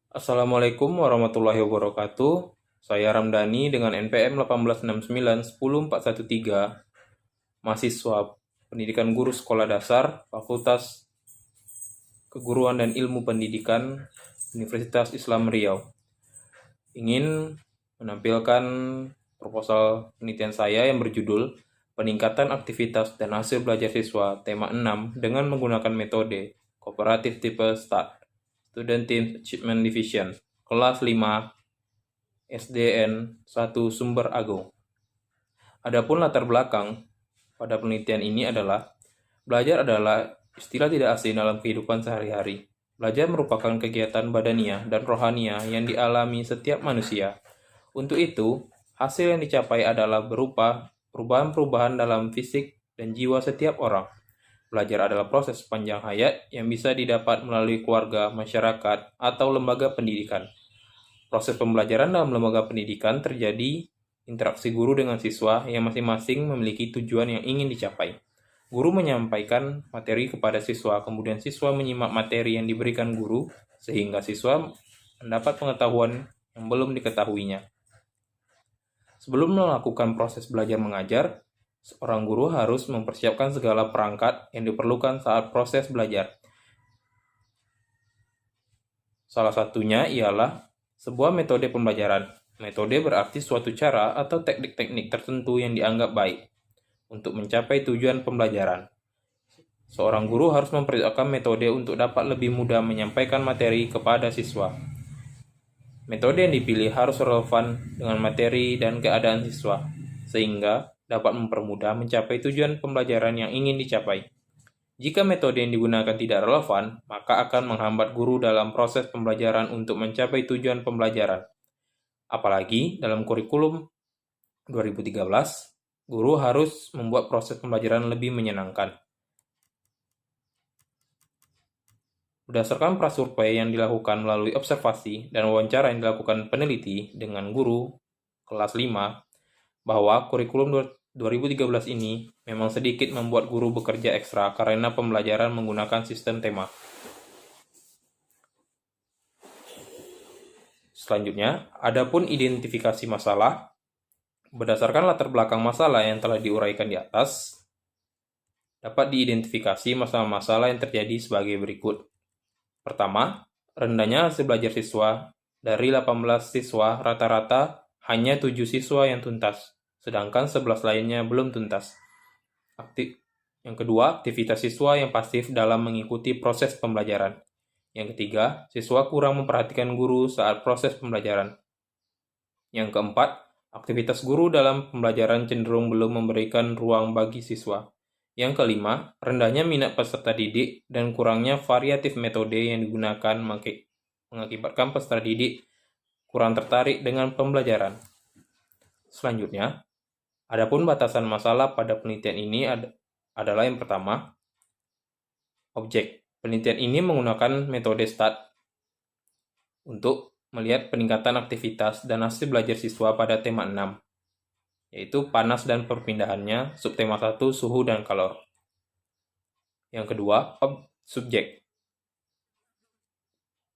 Assalamualaikum warahmatullahi wabarakatuh. Saya Ramdhani dengan NPM 1869 10413, mahasiswa Pendidikan Guru Sekolah Dasar, Fakultas Keguruan dan Ilmu Pendidikan, Universitas Islam Riau. Ingin menampilkan proposal penelitian saya yang berjudul Peningkatan Aktivitas dan Hasil Belajar Siswa Tema 6 dengan menggunakan metode Kooperatif Tipe START, Student Team Achievement Division, kelas 5 SDN 1 Sumber Agung. Adapun latar belakang pada penelitian ini adalah belajar adalah istilah tidak asing dalam kehidupan sehari-hari. Belajar merupakan kegiatan badaniah dan rohaniah yang dialami setiap manusia. Untuk itu, hasil yang dicapai adalah berupa perubahan-perubahan dalam fisik dan jiwa setiap orang. Belajar adalah proses sepanjang hayat yang bisa didapat melalui keluarga, masyarakat, atau lembaga pendidikan. Proses pembelajaran dalam lembaga pendidikan terjadi interaksi guru dengan siswa yang masing-masing memiliki tujuan yang ingin dicapai. Guru menyampaikan materi kepada siswa, kemudian siswa menyimak materi yang diberikan guru, sehingga siswa mendapat pengetahuan yang belum diketahuinya. Sebelum melakukan proses belajar mengajar, seorang guru harus mempersiapkan segala perangkat yang diperlukan saat proses belajar. Salah satunya ialah sebuah metode pembelajaran. Metode berarti suatu cara atau teknik-teknik tertentu yang dianggap baik untuk mencapai tujuan pembelajaran. Seorang guru harus mempersiapkan metode untuk dapat lebih mudah menyampaikan materi kepada siswa. Metode yang dipilih harus relevan dengan materi dan keadaan siswa, sehingga dapat mempermudah mencapai tujuan pembelajaran yang ingin dicapai. Jika metode yang digunakan tidak relevan, maka akan menghambat guru dalam proses pembelajaran untuk mencapai tujuan pembelajaran. Apalagi dalam kurikulum 2013, guru harus membuat proses pembelajaran lebih menyenangkan. Berdasarkan prasurvei yang dilakukan melalui observasi dan wawancara yang dilakukan peneliti dengan guru kelas 5, bahwa kurikulum 2013 ini memang sedikit membuat guru bekerja ekstra karena pembelajaran menggunakan sistem tema. Selanjutnya, adapun identifikasi masalah. Berdasarkan latar belakang masalah yang telah diuraikan di atas, dapat diidentifikasi masalah-masalah yang terjadi sebagai berikut. Pertama, rendahnya hasil belajar siswa. Dari 18 siswa, rata-rata hanya 7 siswa yang tuntas, sedangkan 11 lainnya belum tuntas. Yang kedua, aktivitas siswa yang pasif dalam mengikuti proses pembelajaran. Yang ketiga, siswa kurang memperhatikan guru saat proses pembelajaran. Yang keempat, aktivitas guru dalam pembelajaran cenderung belum memberikan ruang bagi siswa. Yang kelima, rendahnya minat peserta didik dan kurangnya variatif metode yang digunakan mengakibatkan peserta didik kurang tertarik dengan pembelajaran. Selanjutnya, adapun batasan masalah pada penelitian ini adalah yang pertama, objek. Penelitian ini menggunakan metode START untuk melihat peningkatan aktivitas dan hasil belajar siswa pada tema 6, yaitu panas dan perpindahannya, subtema 1, suhu dan kalor. Yang kedua, subjek.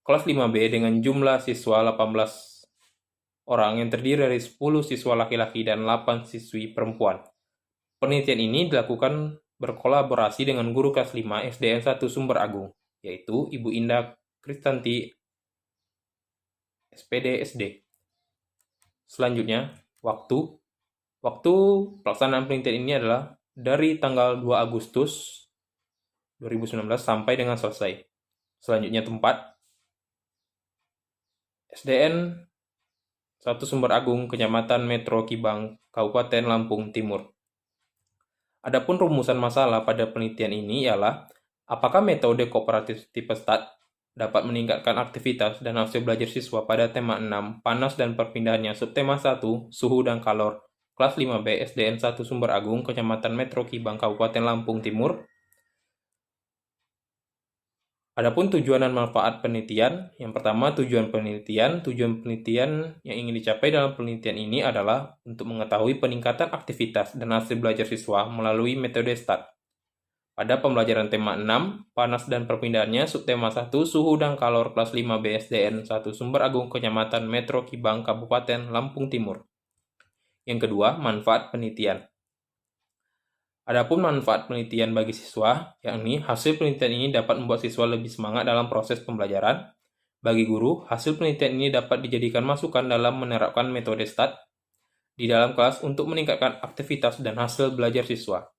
Kelas 5B dengan jumlah siswa 18 orang yang terdiri dari 10 siswa laki-laki dan 8 siswi perempuan. Penelitian ini dilakukan berkolaborasi dengan guru kelas 5 SDN 1 Sumber Agung, yaitu Ibu Indah Kristanti, SPD SD. Selanjutnya, waktu. Waktu pelaksanaan penelitian ini adalah dari tanggal 2 Agustus 2019 sampai dengan selesai. Selanjutnya, tempat. SDN 1 Sumber Agung, Kecamatan Metro Kibang, Kabupaten Lampung Timur. Adapun rumusan masalah pada penelitian ini ialah apakah metode kooperatif tipe START dapat meningkatkan aktivitas dan hasil belajar siswa pada tema 6, panas dan perpindahannya, subtema 1, suhu dan kalor, kelas 5B SDN 1 Sumber Agung, Kecamatan Metro Kibang, Kabupaten Lampung Timur. Adapun tujuan dan manfaat penelitian, yang pertama tujuan penelitian yang ingin dicapai dalam penelitian ini adalah untuk mengetahui peningkatan aktivitas dan hasil belajar siswa melalui metode START. Pada pembelajaran tema 6, panas dan perpindahannya, subtema 1, suhu dan kalor kelas 5 BSDN 1 Sumber Agung Kecamatan Metro Kibang, Kabupaten Lampung Timur. Yang kedua, manfaat penelitian. Adapun manfaat penelitian bagi siswa, yakni hasil penelitian ini dapat membuat siswa lebih semangat dalam proses pembelajaran. Bagi guru, hasil penelitian ini dapat dijadikan masukan dalam menerapkan metode STAT di dalam kelas untuk meningkatkan aktivitas dan hasil belajar siswa.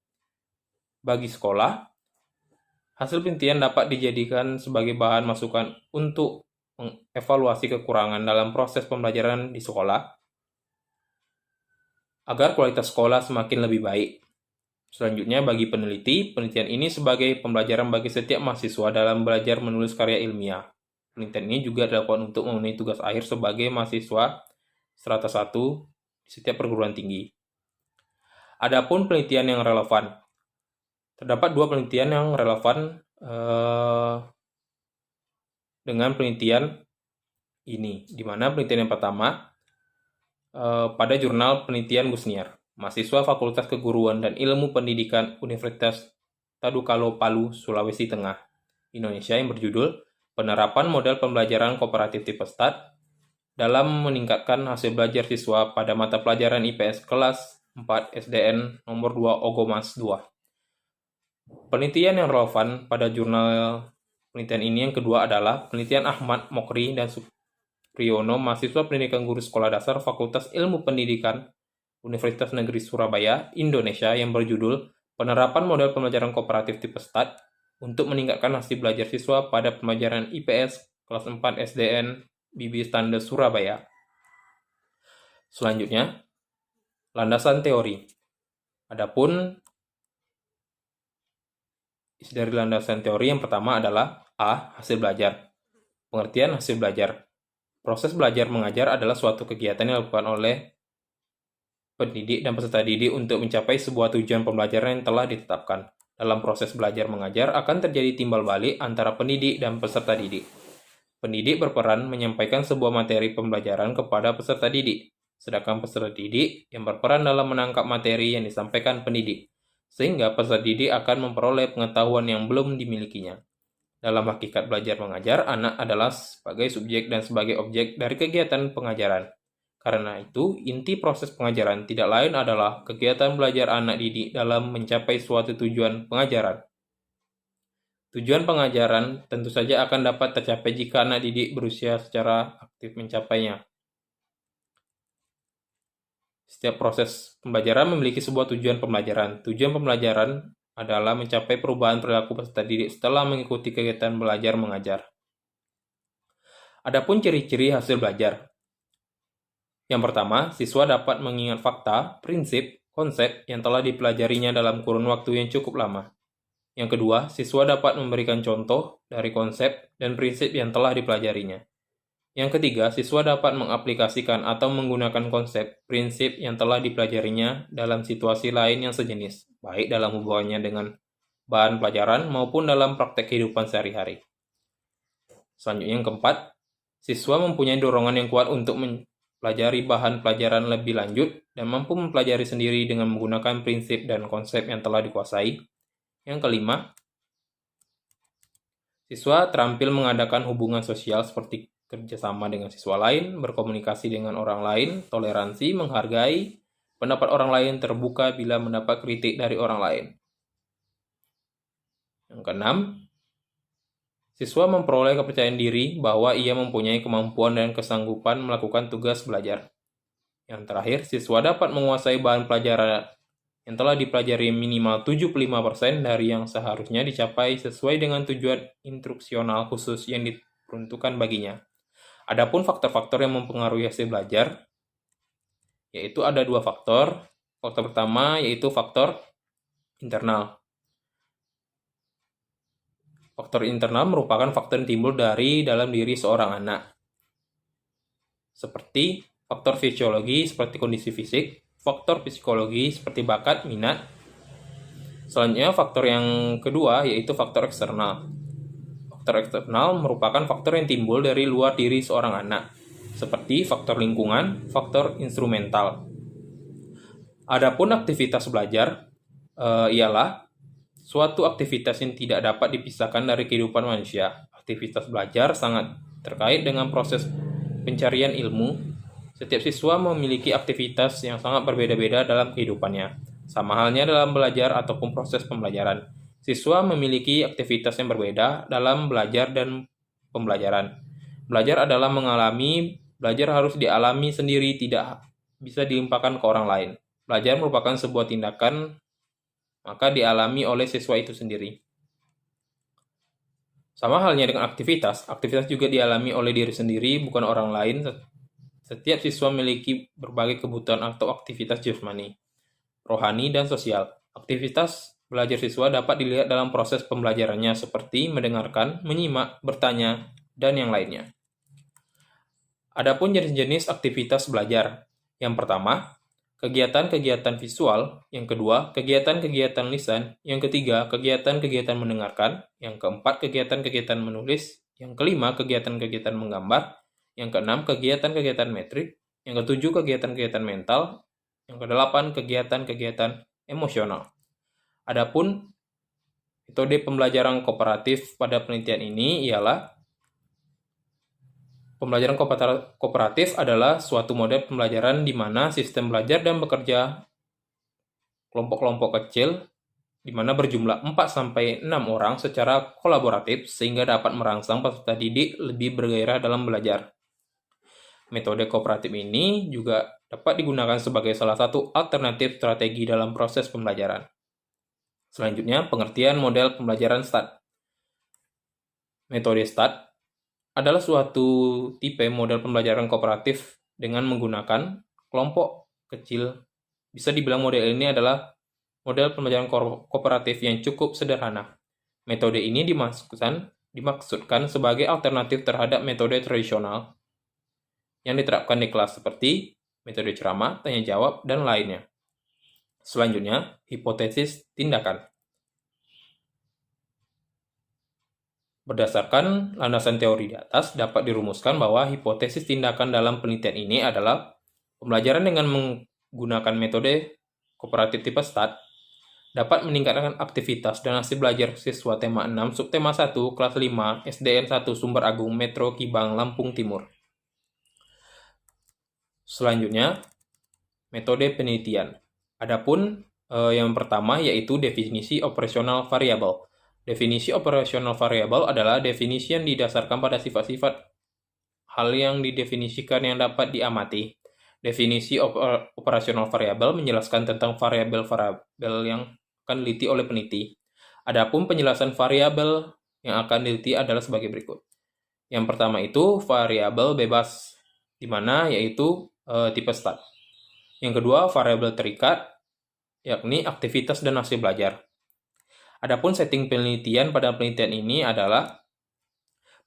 Bagi sekolah, hasil penelitian dapat dijadikan sebagai bahan masukan untuk mengevaluasi kekurangan dalam proses pembelajaran di sekolah agar kualitas sekolah semakin lebih baik. Selanjutnya, bagi peneliti, penelitian ini sebagai pembelajaran bagi setiap mahasiswa dalam belajar menulis karya ilmiah. Penelitian ini juga dilakukan untuk memenuhi tugas akhir sebagai mahasiswa strata 1 di setiap perguruan tinggi. Adapun penelitian yang relevan. Terdapat dua penelitian yang relevan dengan penelitian ini, di mana penelitian yang pertama pada jurnal penelitian Gusniar, mahasiswa Fakultas Keguruan dan Ilmu Pendidikan Universitas Tadukalo Palu, Sulawesi Tengah, Indonesia, yang berjudul Penerapan Model Pembelajaran Kooperatif Tipe STAT dalam meningkatkan hasil belajar siswa pada mata pelajaran IPS kelas 4 SDN nomor 2 Ogomas 2. Penelitian yang relevan pada jurnal penelitian ini yang kedua adalah penelitian Ahmad Mokri dan Supriyono, mahasiswa pendidikan guru sekolah dasar Fakultas Ilmu Pendidikan Universitas Negeri Surabaya, Indonesia, yang berjudul Penerapan Model Pembelajaran Kooperatif Tipe STAT untuk meningkatkan hasil belajar siswa pada pembelajaran IPS kelas 4 SDN BB Standar Surabaya. Selanjutnya, landasan teori. Adapun isi dari landasan teori yang pertama adalah A. Hasil belajar. Pengertian hasil belajar. Proses belajar mengajar adalah suatu kegiatan yang dilakukan oleh pendidik dan peserta didik untuk mencapai sebuah tujuan pembelajaran yang telah ditetapkan. Dalam proses belajar mengajar akan terjadi timbal balik antara pendidik dan peserta didik. Pendidik berperan menyampaikan sebuah materi pembelajaran kepada peserta didik, sedangkan peserta didik yang berperan dalam menangkap materi yang disampaikan pendidik, sehingga peserta didik akan memperoleh pengetahuan yang belum dimilikinya. Dalam hakikat belajar mengajar, anak adalah sebagai subjek dan sebagai objek dari kegiatan pengajaran. Karena itu, inti proses pengajaran tidak lain adalah kegiatan belajar anak didik dalam mencapai suatu tujuan pengajaran. Tujuan pengajaran tentu saja akan dapat tercapai jika anak didik berusaha secara aktif mencapainya. Setiap proses pembelajaran memiliki sebuah tujuan pembelajaran. Tujuan pembelajaran adalah mencapai perubahan perilaku peserta didik setelah mengikuti kegiatan belajar mengajar. Adapun ciri-ciri hasil belajar. Yang pertama, siswa dapat mengingat fakta, prinsip, konsep yang telah dipelajarinya dalam kurun waktu yang cukup lama. Yang kedua, siswa dapat memberikan contoh dari konsep dan prinsip yang telah dipelajarinya. Yang ketiga, siswa dapat mengaplikasikan atau menggunakan konsep, prinsip yang telah dipelajarinya dalam situasi lain yang sejenis, baik dalam hubungannya dengan bahan pelajaran maupun dalam praktek kehidupan sehari-hari. Selanjutnya yang keempat, siswa mempunyai dorongan yang kuat untuk mempelajari bahan pelajaran lebih lanjut dan mampu mempelajari sendiri dengan menggunakan prinsip dan konsep yang telah dikuasai. Yang kelima, siswa terampil mengadakan hubungan sosial seperti kerjasama dengan siswa lain, berkomunikasi dengan orang lain, toleransi, menghargai pendapat orang lain, terbuka bila mendapat kritik dari orang lain. Yang keenam, siswa memperoleh kepercayaan diri bahwa ia mempunyai kemampuan dan kesanggupan melakukan tugas belajar. Yang terakhir, siswa dapat menguasai bahan pelajaran yang telah dipelajari minimal 75% dari yang seharusnya dicapai sesuai dengan tujuan instruksional khusus yang diperuntukkan baginya. Adapun faktor-faktor yang mempengaruhi hasil belajar, yaitu ada dua faktor. Faktor pertama yaitu faktor internal. Faktor internal merupakan faktor yang timbul dari dalam diri seorang anak. Seperti faktor fisiologi seperti kondisi fisik, faktor psikologi seperti bakat, minat. Selanjutnya faktor yang kedua yaitu faktor eksternal. Faktor eksternal merupakan faktor yang timbul dari luar diri seorang anak, seperti faktor lingkungan, faktor instrumental. Adapun aktivitas belajar ialah suatu aktivitas yang tidak dapat dipisahkan dari kehidupan manusia. Aktivitas belajar sangat terkait dengan proses pencarian ilmu. Setiap siswa memiliki aktivitas yang sangat berbeda-beda dalam kehidupannya. Sama halnya dalam belajar ataupun proses pembelajaran. Siswa memiliki aktivitas yang berbeda dalam belajar dan pembelajaran. Belajar adalah mengalami, belajar harus dialami sendiri, tidak bisa dilimpahkan ke orang lain. Belajar merupakan sebuah tindakan, maka dialami oleh siswa itu sendiri. Sama halnya dengan aktivitas juga dialami oleh diri sendiri, bukan orang lain. Setiap siswa memiliki berbagai kebutuhan atau aktivitas jasmani, rohani, dan sosial. Aktivitas belajar siswa dapat dilihat dalam proses pembelajarannya seperti mendengarkan, menyimak, bertanya, dan yang lainnya. Adapun jenis-jenis aktivitas belajar. Yang pertama, kegiatan-kegiatan visual. Yang kedua, kegiatan-kegiatan lisan. Yang ketiga, kegiatan-kegiatan mendengarkan. Yang keempat, kegiatan-kegiatan menulis. Yang kelima, kegiatan-kegiatan menggambar. Yang keenam, kegiatan-kegiatan metrik. Yang ketujuh, kegiatan-kegiatan mental. Yang kedelapan, kegiatan-kegiatan emosional. Adapun metode pembelajaran kooperatif pada penelitian ini ialah pembelajaran kooperatif adalah suatu model pembelajaran di mana sistem belajar dan bekerja kelompok-kelompok kecil di mana berjumlah 4-6 orang secara kolaboratif sehingga dapat merangsang peserta didik lebih bergairah dalam belajar. Metode kooperatif ini juga dapat digunakan sebagai salah satu alternatif strategi dalam proses pembelajaran. Selanjutnya, pengertian model pembelajaran START. Metode START adalah suatu tipe model pembelajaran kooperatif dengan menggunakan kelompok kecil. Bisa dibilang model ini adalah model pembelajaran kooperatif yang cukup sederhana. Metode ini dimaksudkan sebagai alternatif terhadap metode tradisional yang diterapkan di kelas seperti metode ceramah, tanya jawab, dan lainnya. Selanjutnya, hipotesis tindakan. Berdasarkan landasan teori di atas, dapat dirumuskan bahwa hipotesis tindakan dalam penelitian ini adalah pembelajaran dengan menggunakan metode kooperatif tipe START dapat meningkatkan aktivitas dan hasil belajar siswa tema 6, subtema 1, kelas 5, SDN 1, Sumber Agung, Metro Kibang, Lampung Timur. Selanjutnya, metode penelitian. Adapun yang pertama yaitu definisi operasional variabel. Definisi operasional variabel adalah definisi yang didasarkan pada sifat-sifat hal yang didefinisikan yang dapat diamati. Definisi operasional variabel menjelaskan tentang variabel-variabel yang akan diliti oleh peneliti. Adapun penjelasan variabel yang akan diliti adalah sebagai berikut. Yang pertama itu variabel bebas, di mana yaitu tipe START. Yang kedua, variabel terikat, yakni aktivitas dan hasil belajar. Adapun setting penelitian pada penelitian ini adalah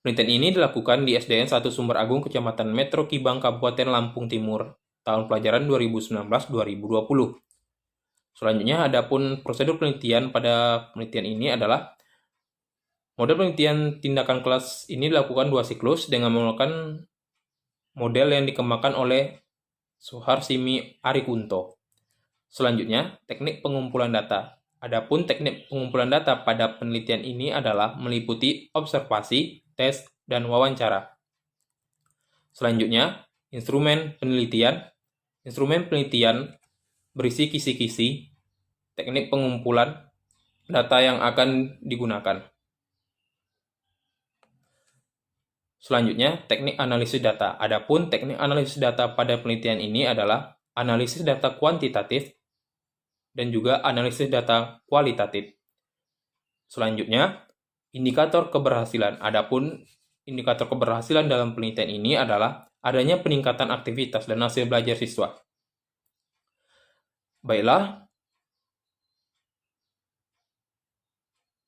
penelitian ini dilakukan di SDN 1 Sumber Agung, Kecamatan Metro Kibang, Kabupaten Lampung Timur, tahun pelajaran 2019-2020. Selanjutnya, adapun prosedur penelitian pada penelitian ini adalah model penelitian tindakan kelas ini dilakukan 2 siklus dengan menggunakan model yang dikembangkan oleh Suharsimi Arikunto. Selanjutnya, teknik pengumpulan data. Adapun teknik pengumpulan data pada penelitian ini adalah meliputi observasi, tes, dan wawancara. Selanjutnya, instrumen penelitian. Instrumen penelitian berisi kisi-kisi, teknik pengumpulan data yang akan digunakan. Selanjutnya, teknik analisis data. Adapun teknik analisis data pada penelitian ini adalah analisis data kuantitatif dan juga analisis data kualitatif. Selanjutnya, indikator keberhasilan. Adapun indikator keberhasilan dalam penelitian ini adalah adanya peningkatan aktivitas dan hasil belajar siswa. Baiklah,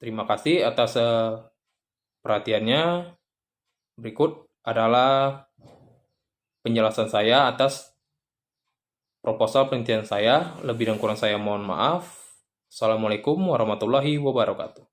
terima kasih atas perhatiannya. Berikut adalah penjelasan saya atas proposal penelitian saya. Lebih dan kurang saya mohon maaf. Assalamualaikum warahmatullahi wabarakatuh.